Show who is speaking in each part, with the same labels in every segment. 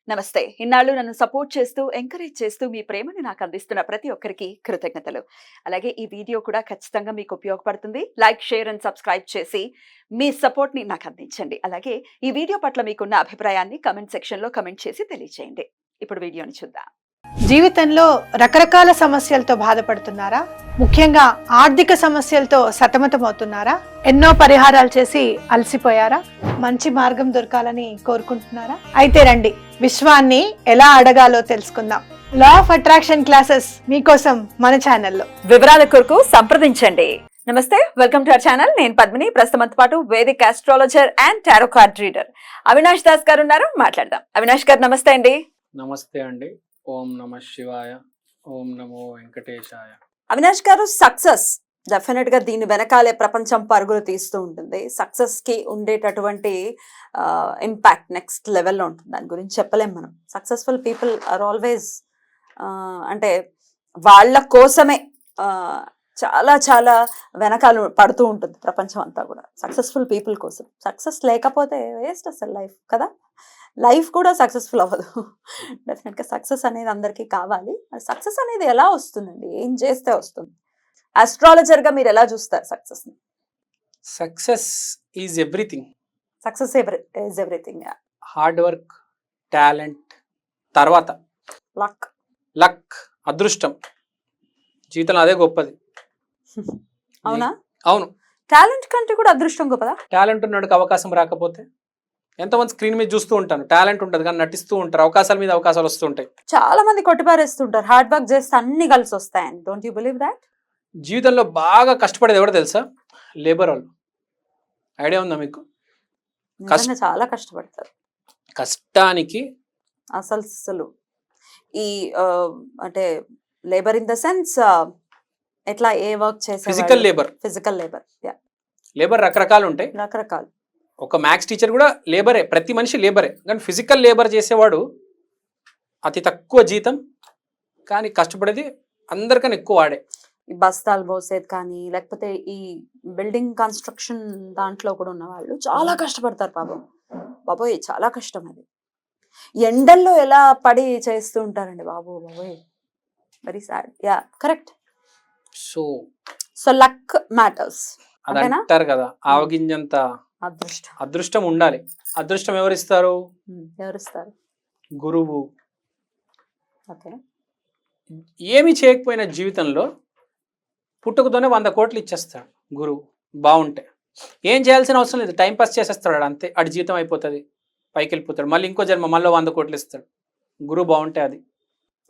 Speaker 1: నమస్తే. ఇన్నాళ్ళు నన్ను సపోర్ట్ చేస్తూ, ఎంకరేజ్ చేస్తూ మీ ప్రేమని నాకు అందిస్తున్న ప్రతి ఒక్కరికి కృతజ్ఞతలు. అలాగే ఈ వీడియో కూడా ఖచ్చితంగా మీకు ఉపయోగపడుతుంది. లైక్, షేర్ అండ్ సబ్స్క్రైబ్ చేసి మీ సపోర్ట్‌ని నాకు అందించండి. అలాగే ఈ వీడియో పట్ల మీకున్న అభిప్రాయాన్ని కామెంట్ సెక్షన్‌లో కామెంట్ చేసి తెలియజేయండి. ఇప్పుడు వీడియోని చూద్దాం.
Speaker 2: జీవితంలో రకరకాల సమస్యలతో బాధపడుతున్నారా? ముఖ్యంగా ఆర్థిక సమస్యలతో సతమతమవుతున్నారా? ఎన్నో పరిహారాలు చేసి అలసిపోయారా? మంచి మార్గం దొరకాలని కోరుకుంటున్నారా? అయితే రండి, విశ్వాన్ని ఎలా అడగాలో తెలుసుకుందాం. లా ఆఫ్ అట్రాక్షన్ క్లాసెస్ మీకోసం మన ఛానల్లో.
Speaker 1: వివరాల కొరకు సంప్రదించండి. నమస్తే, వెల్కమ్ టు అవర్ ఛానల్. నేను పద్మిని. ప్రస్తుతంతో పాటు Vedic astrologer and tarot card reader Avinash Das గారు ఉన్నారు. మాట్లాడదాం. అవినాష్ గారు నమస్తే అండి.
Speaker 3: నమస్తే అండి. ఓం నమ శివాయ, ఓం నమో వెంకటేశాయ.
Speaker 1: అవినాష్ గారు, సక్సెస్ డెఫినెట్ గా దీని వెనకాలే ప్రపంచం పరుగులు తీస్తూ ఉంటుంది. సక్సెస్ కి ఉండేటటువంటి ఇంపాక్ట్ నెక్స్ట్ లెవెల్లో ఉంటుంది. దాని గురించి చెప్పలేం మనం. సక్సెస్ఫుల్ పీపుల్ ఆర్ ఆల్వేస్ అంటే వాళ్ళ కోసమే చాలా చాలా వెనకాల పడుతూ ఉంటుంది ప్రపంచం అంతా కూడా సక్సెస్ఫుల్ పీపుల్ కోసం. సక్సెస్ లేకపోతే వేస్ట్ అసలు లైఫ్ కదా. లైఫ్ కూడా సక్సెస్ఫుల్ అవ్వదు. డెఫినెట్గా సక్సెస్ అనేది అందరికీ కావాలి. సక్సెస్ అనేది ఎలా వస్తుందండి? ఏం చేస్తే వస్తుంది? ఆస్ట్రాలజర్గా మీరు ఎలా చూస్తారు సక్సెస్ని?
Speaker 3: Success is everything.
Speaker 1: Success is everything.
Speaker 3: Hard work, talent, తర్వాత
Speaker 1: లక్.
Speaker 3: లక్, అదృష్టం. జీవితంలో అదే గొప్పది.
Speaker 1: అవునా?
Speaker 3: అవును.
Speaker 1: టాలెంట్ కంటే కూడా అదృష్టం గొప్పదా?
Speaker 3: టాలెంట్ ఉన్నోడికి అవకాశం రాకపోతే ఎంతమంది స్క్రీన్ మీద చూస్తూ ఉంటాను, టాలెంట్ ఉంటుంది కానీ నటిస్తూ ఉంటారు. అవకాశాల మీద అవకాశాలు వస్తూ ఉంటాయి.
Speaker 1: చాలా మంది కొట్టిపారేస్తుంటారు. హార్డ్ వర్క్ చేస్తే అన్ని కలిసి వస్తాయని. Don't you believe that?
Speaker 3: జీవితంలో బాగా కష్టపడేది ఎవడో తెలుసా? లేబర్ వాళ్ళు. ఐడియా ఉందా మీకు?
Speaker 1: చాలా కష్టపడతారు.
Speaker 3: కష్టానికి
Speaker 1: అసలు ఈ అంటే లేబర్ ఇన్ ద సెన్స్ ఎట్లా ఏ వర్క్ చేసే
Speaker 3: physical labour.
Speaker 1: Physical labour.
Speaker 3: Labour రకరకాలు ఉంటాయి.
Speaker 1: రకరకాలు.
Speaker 3: ఒక మ్యాథ్స్ టీచర్ కూడా లేబరే. ప్రతి మనిషి లేబరే. కానీ ఫిజికల్ లేబర్ చేసేవాడు అతి తక్కువ జీతం, కానీ కష్టపడేది అందరికన్నా ఎక్కువ వాడే.
Speaker 1: ఈ బస్తాలు మోసేది కానీ, లేకపోతే ఈ బిల్డింగ్ కన్స్ట్రక్షన్ దాంట్లో కూడా ఉన్న వాళ్ళు చాలా కష్టపడతారు. బాబోయ్ చాలా కష్టం అది. ఎండల్లో ఎలా పడి చేస్తూ ఉంటారండి బాబోయ్. Very sad. Yeah, correct. So luck matters
Speaker 3: అది అంటారు కదా, ఆవగింజంత అదృష్టం ఉండాలి. అదృష్టం ఎవరిస్తారు? గురువు. ఏమి చేయకపోయిన జీవితంలో పుట్టుకతోనే 100 కోట్లు ఇచ్చేస్తాడు గురువు. బాగుంటే ఏం చేయాల్సిన అవసరం లేదు, టైంపాస్ చేసేస్తాడు అంతే. అడి జీవితం అయిపోతుంది, పైకి వెళ్ళిపోతాడు. మళ్ళీ ఇంకో జన్మ మళ్ళీ 100 కోట్లు ఇస్తాడు. గురువు బాగుంటే అది.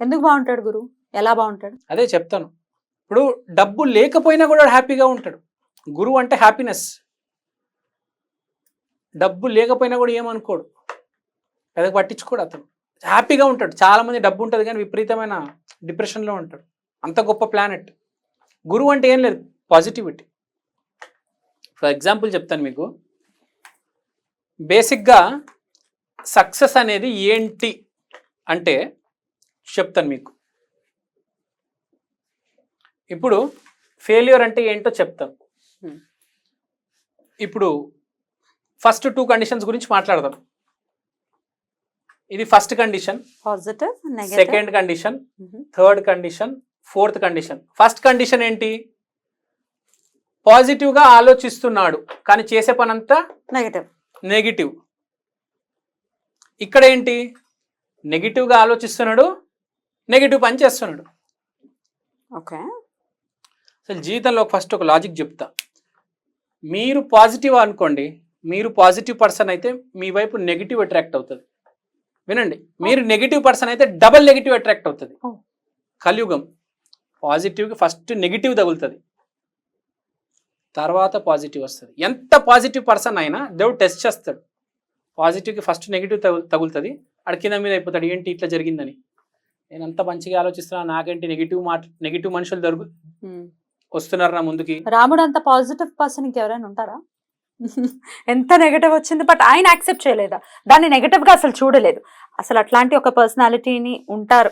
Speaker 1: ఎందుకు బాగుంటాడు గురువు? ఎలా బాగుంటాడు?
Speaker 3: అదే చెప్తాను. ఇప్పుడు డబ్బు లేకపోయినా కూడా హ్యాపీగా ఉంటాడు. గురువు అంటే హ్యాపీనెస్. డబ్బు లేకపోయినా కూడా ఏమనుకోడు, పెద్దగా పట్టించుకోడు. అతను హ్యాపీగా ఉంటాడు. చాలామంది డబ్బు ఉంటుంది కానీ విపరీతమైన డిప్రెషన్లో ఉంటాడు. అంత గొప్ప ప్లానెట్ గురువు. అంటే ఏం లేదు, పాజిటివిటీ. ఫర్ ఎగ్జాంపుల్ చెప్తాను మీకు. బేసిక్గా సక్సెస్ అనేది ఏంటి అంటే చెప్తాను మీకు. ఇప్పుడు ఫెయిల్యూర్ అంటే ఏంటో చెప్తాను. ఇప్పుడు ఫస్ట్ 2 కండిషన్స్ గురించి మాట్లాడదాం. ఇది first condition,
Speaker 1: positive,
Speaker 3: second condition, third condition, fourth condition. First condition ఏంటి? పాజిటివ్గా ఆలోచిస్తున్నాడు కానీ చేసే పని అంతా నెగిటివ్. ఇక్కడ ఏంటి? నెగిటివ్గా ఆలోచిస్తున్నాడు, నెగిటివ్ పని చేస్తున్నాడు.
Speaker 1: ఓకే.
Speaker 3: అసలు జీవితంలో ఫస్ట్ ఒక లాజిక్ చెప్తా. మీరు పాజిటివ్ అనుకోండి, మీరు పాజిటివ్ పర్సన్ అయితే మీ వైపు నెగిటివ్ అట్రాక్ట్ అవుతుంది. వినండి, మీరు నెగిటివ్ పర్సన్ అయితే డబల్ నెగిటివ్ అట్రాక్ట్ అవుతుంది. కలియుగం. పాజిటివ్కి ఫస్ట్ నెగిటివ్ తగులుతుంది, తర్వాత పాజిటివ్ వస్తుంది. ఎంత పాజిటివ్ పర్సన్ అయినా దేవుడు టెస్ట్ చేస్తాడు. పాజిటివ్కి ఫస్ట్ నెగిటివ్ తగులుతుంది, ఆడ కింద మీద అయిపోతాడు. ఏంటి ఇట్లా జరిగిందని? నేను అంత మంచిగా ఆలోచిస్తున్నా, నాకేంటి నెగిటివ్ మనుషులు వస్తున్నారు నా ముందుకి.
Speaker 1: రాముడు అంత పాజిటివ్ పర్సన్ ఇంకెవరైనా ఉంటారా? ఎంత నెగటివ్ వచ్చింది, బట్ ఆయన యాక్సెప్ట్ చేయలేదా? దాన్ని నెగటివ్ గా అసలు చూడలేదు. అసలు అట్లాంటి ఒక పర్సనాలిటీని ఉండరు.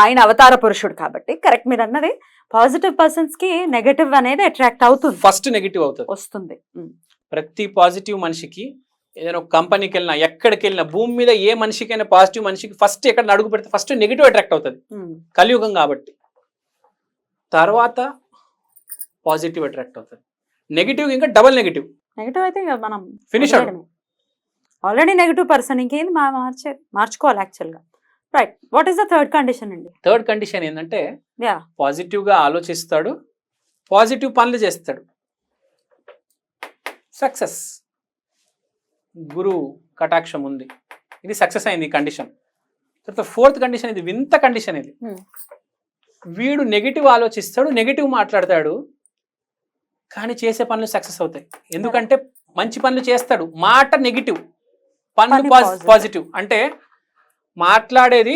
Speaker 1: ఆయన అవతార పురుషుడు కాబట్టి. కరెక్ట్ మీరు అన్నది. పాజిటివ్ పర్సన్స్ కి నెగటివ్ అనేది అట్రాక్ట్ అవుతుంది.
Speaker 3: ఫస్ట్ నెగిటివ్ అవుతుంది,
Speaker 1: వస్తుంది.
Speaker 3: ప్రతి పాజిటివ్ మనిషికి ఏదైనా ఒక కంపెనీకి వెళ్ళినా ఎక్కడికి వెళ్ళినా భూమి మీద ఏ మనిషికైనా పాజిటివ్ మనిషికి ఫస్ట్ ఎక్కడ అడుగు పెడితే ఫస్ట్ నెగిటివ్ అట్రాక్ట్ అవుతుంది, కలియుగం కాబట్టి. తర్వాత పాజిటివ్ అట్రాక్ట్ అవుతుంది. నెగిటివ్ ఇంకా డబల్ నెగిటివ్.
Speaker 1: నెగిటివ్ అయితే ఇక మనం
Speaker 3: ఫినిష్
Speaker 1: ఆల్రెడీ నెగిటివ్ పర్సన్ ఇంకేంది మార్చుకోవాలి యాక్చువల్గా. Right, what is the third condition అండి?
Speaker 3: థర్డ్ కండిషన్ ఏంటంటే
Speaker 1: యా,
Speaker 3: పాజిటివ్ గా ఆలోచిస్తాడు, పాజిటివ్ పనులు చేస్తాడు, సక్సెస్, గురు కటాక్షం ఉంది, ఇది సక్సెస్ అయింది ఈ కండిషన్. తర్వాత ఫోర్త్ కండిషన్, ఇది వింత కండిషన్. ఇది వీడు నెగిటివ్ ఆలోచిస్తాడు, నెగిటివ్ మాట్లాడతాడు, కానీ చేసే పనులు సక్సెస్ అవుతాయి. ఎందుకంటే మంచి పనులు చేస్తాడు, మాట నెగిటివ్, పనులు పాజిటివ్. అంటే మాట్లాడేది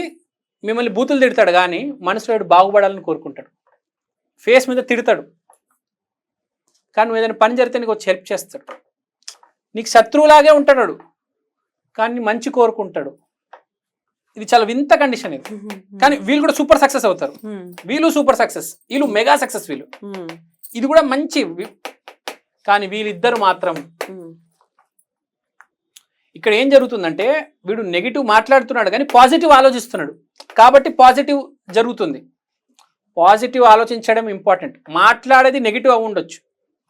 Speaker 3: మిమ్మల్ని బూతులు తిడతాడు కానీ మనసులో బాగుపడాలని కోరుకుంటాడు. ఫేస్ మీద తిడతాడు కానీ నువ్వు ఏదైనా పని జరిగితే నీకు వచ్చి హెల్ప్ చేస్తాడు. నీకు శత్రువులాగే ఉంటాడు కానీ మంచి కోరుకుంటాడు. ఇది చాలా వింత కండిషన్ ఇది. కానీ వీళ్ళు కూడా సూపర్ సక్సెస్ అవుతారు, వీళ్ళు సూపర్ సక్సెస్, వీళ్ళు మెగా సక్సెస్, వీళ్ళు ఇది కూడా మంచి. కానీ వీళ్ళిద్దరు మాత్రం ఇక్కడ ఏం జరుగుతుందంటే వీడు నెగిటివ్ మాట్లాడుతున్నాడు కానీ పాజిటివ్ ఆలోచిస్తున్నాడు కాబట్టి పాజిటివ్ జరుగుతుంది. పాజిటివ్ ఆలోచించడం ఇంపార్టెంట్. మాట్లాడేది నెగిటివ్ అవి ఉండొచ్చు,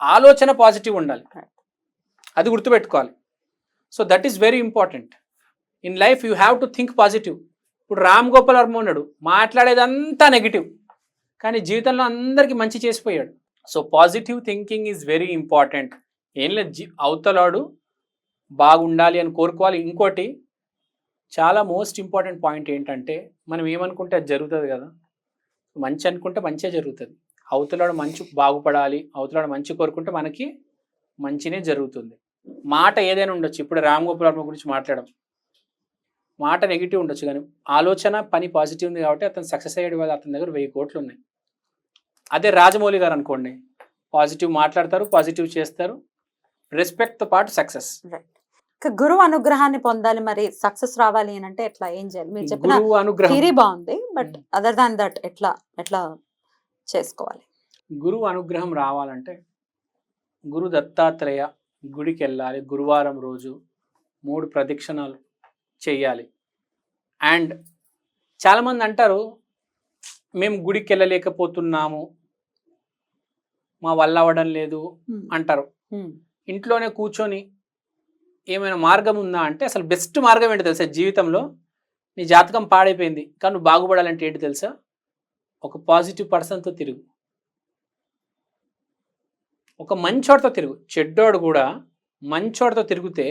Speaker 3: ఆలోచన పాజిటివ్ ఉండాలి, అది గుర్తుపెట్టుకోవాలి. So that is very important in life. You have to think positive. ఇప్పుడు రామ్ గోపాల్ వర్మ ఉన్నాడు, మాట్లాడేదంతా నెగిటివ్ కానీ జీవితంలో అందరికీ మంచి చేసిపోయాడు. So positive thinking is very important. ఏం లేదు, అవతలాడు బాగుండాలి అని కోరుకోవాలి. ఇంకోటి చాలా మోస్ట్ ఇంపార్టెంట్ పాయింట్ ఏంటంటే మనం ఏమనుకుంటే అది జరుగుతుంది కదా. మంచి అనుకుంటే మంచిగా జరుగుతుంది. అవతలాడు మంచి బాగుపడాలి, అవతలాడు మంచి కోరుకుంటే మనకి మంచినే జరుగుతుంది. మాట ఏదైనా ఉండొచ్చు. ఇప్పుడు రామ్ గోపాల్ వర్మ గురించి మాట్లాడడం, మాట నెగిటివ్ ఉండొచ్చు కానీ ఆలోచన పని పాజిటివ్ ఉంది కాబట్టి అతను సక్సెస్ అయ్యేది వల్ల అతని దగ్గర 1000 కోట్లు ఉన్నాయి. అదే రాజమౌళి గారు అనుకోండి, పాజిటివ్ మాట్లాడతారు, పాజిటివ్ చేస్తారు, రెస్పెక్ట్తో పాటు సక్సెస్.
Speaker 1: గురువు అనుగ్రహాన్ని పొందాలి, మరి సక్సెస్ రావాలి అని అంటే ఎట్లా, ఏం చేయాలి? మీరు చెప్పిన
Speaker 3: గురువు అనుగ్రహం
Speaker 1: థియరీ బాగుంది, బట్ అదర్ దాన్ దట్ ఎట్లా చేసుకోవాలి?
Speaker 3: గురువు అనుగ్రహం రావాలంటే గురు దత్తాత్రేయ గుడికి వెళ్ళాలి, గురువారం రోజు 3 ప్రదక్షిణాలు చెయ్యాలి. అండ్ చాలామంది అంటారు మేము గుడికి వెళ్ళలేకపోతున్నాము, మా వల్ల అవ్వడం లేదు అంటారు. ఇంట్లోనే కూర్చొని ఏమైనా మార్గం ఉందా అంటే అసలు బెస్ట్ మార్గం ఏంటి తెలుసా? జీవితంలో నీ జాతకం పాడైపోయింది కానీ నువ్వు బాగుపడాలంటే ఏంటి తెలుసా? ఒక పాజిటివ్ పర్సన్తో తిరుగు, ఒక మంచోడితో తిరుగు. చెడ్డోడు కూడా మంచోడితో తిరిగితే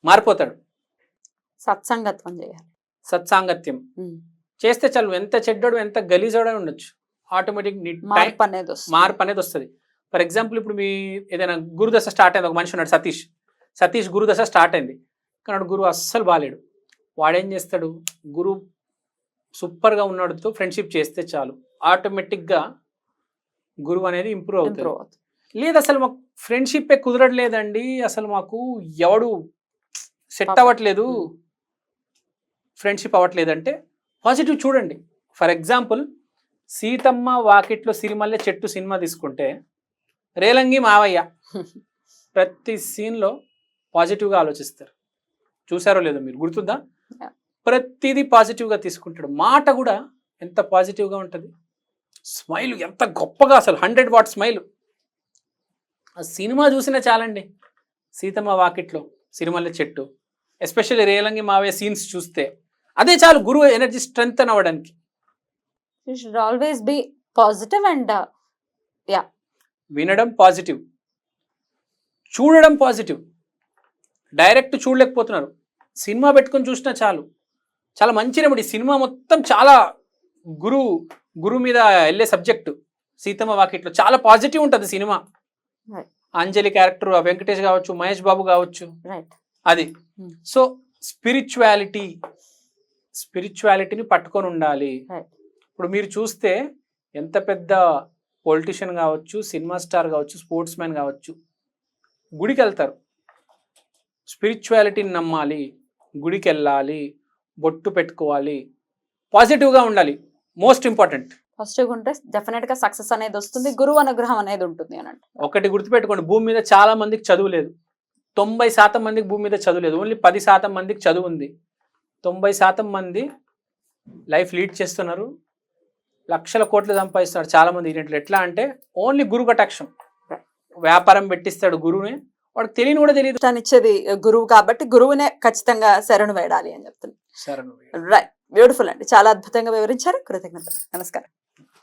Speaker 3: మారిపోతాడు.
Speaker 1: సత్సంగత్వం చేయాలి,
Speaker 3: సత్సాంగత్యం చేస్తే చాలు. ఎంత చెడ్డోడు ఎంత గలీజోడే ఉండొచ్చు, ఆటోమేటిక్ మార్పు అనేది వస్తుంది. ఫర్ ఎగ్జాంపుల్ ఇప్పుడు మీ ఏదైనా గురుదశ స్టార్ట్ అయింది, ఒక మనిషి ఉన్నాడు సతీష్ గురుదశ స్టార్ట్ అయింది కానీ గురువు అస్సలు బాగాలేడు. వాడేం చేస్తాడు? గురువు సూపర్గా ఉన్నాడుతో ఫ్రెండ్షిప్ చేస్తే చాలు, ఆటోమేటిక్గా గురువు అనేది ఇంప్రూవ్ అవుతుంది. లేదు అసలు మాకు ఫ్రెండ్షిప్పే కుదరట్లేదండి, అసలు మాకు ఎవడు సెట్ అవ్వట్లేదు, ఫ్రెండ్షిప్ అవ్వట్లేదంటే పాజిటివ్ చూడండి. ఫర్ ఎగ్జాంపుల్ సీతమ్మ వాకిట్లో సిరిమల్లె చెట్టు సినిమా తీసుకుంటే రేలంగి మావయ్య ప్రతి సీన్లో పాజిటివ్గా ఆలోచిస్తారు. చూసారో లేదో మీరు, గుర్తుందా? ప్రతిదీ పాజిటివ్గా తీసుకుంటాడు. మాట కూడా ఎంత పాజిటివ్గా ఉంటుంది, స్మైల్ ఎంత గొప్పగా, అసలు 100 వాట్ స్మైల్. ఆ సినిమా చూసినా చాలండి. సీతమ్మ వాకిట్లో సిరిమల్లె చెట్టు, ఎస్పెషల్లీ రేలంగి మావయ్య సీన్స్ చూస్తే అదే చాలు గురువు ఎనర్జీ స్ట్రెంగ్త్ అవ్వడానికి.
Speaker 1: You should always be positive and
Speaker 3: వినడం పాజిటివ్, చూడడం పాజిటివ్. డైరెక్ట్ చూడలేకపోతున్నారు, సినిమా పెట్టుకొని చూసినా చాలు, చాలా మంచి రెమెడీ. సినిమా మొత్తం చాలా గురువు మీద వెళ్ళే సబ్జెక్టు. సీతమ్మ వాకిట్లో చాలా పాజిటివ్ ఉంటుంది సినిమా. అంజలి క్యారెక్టర్, వెంకటేష్ కావచ్చు, మహేష్ బాబు కావచ్చు, అది. సో స్పిరిచువాలిటీని పట్టుకొని ఉండాలి. ఇప్పుడు మీరు చూస్తే ఎంత పెద్ద పొలిటీషియన్ కావచ్చు, సినిమా స్టార్ కావచ్చు, స్పోర్ట్స్ మ్యాన్ కావచ్చు, గుడికి వెళ్తారు. స్పిరిచువాలిటీని నమ్మాలి, గుడికి వెళ్ళాలి, బొట్టు పెట్టుకోవాలి, పాజిటివ్గా ఉండాలి. Most important.
Speaker 1: పాజిటివ్గా ఉంటే డెఫినెట్గా సక్సెస్ అనేది వస్తుంది, గురువు అనుగ్రహం అనేది ఉంటుంది అని అంటే.
Speaker 3: ఒకటి గుర్తుపెట్టుకోండి, భూమి మీద చాలా మందికి చదువు లేదు, 90% మందికి భూమి మీద చదువు లేదు, ఓన్లీ 10% మందికి చదువు ఉంది. 90% మంది లైఫ్ లీడ్ చేస్తున్నారు, లక్షల కోట్లు సంపాదిస్తున్నారు చాలా మంది. దీంట్లో ఎట్లా అంటే ఓన్లీ గురు కటాక్షం, వ్యాపారం పెట్టిస్తాడు గురువునే, వాడికి తెలియని కూడా తెలియదు.
Speaker 1: ఇచ్చేది గురువు కాబట్టి గురువునే ఖచ్చితంగా శరణు వేడాలి అని చెప్తున్నాను.
Speaker 3: సరే,
Speaker 1: రైట్, బ్యూటిఫుల్ అండి, చాలా అద్భుతంగా వివరించారు. కృతజ్ఞతలు, నమస్కారం.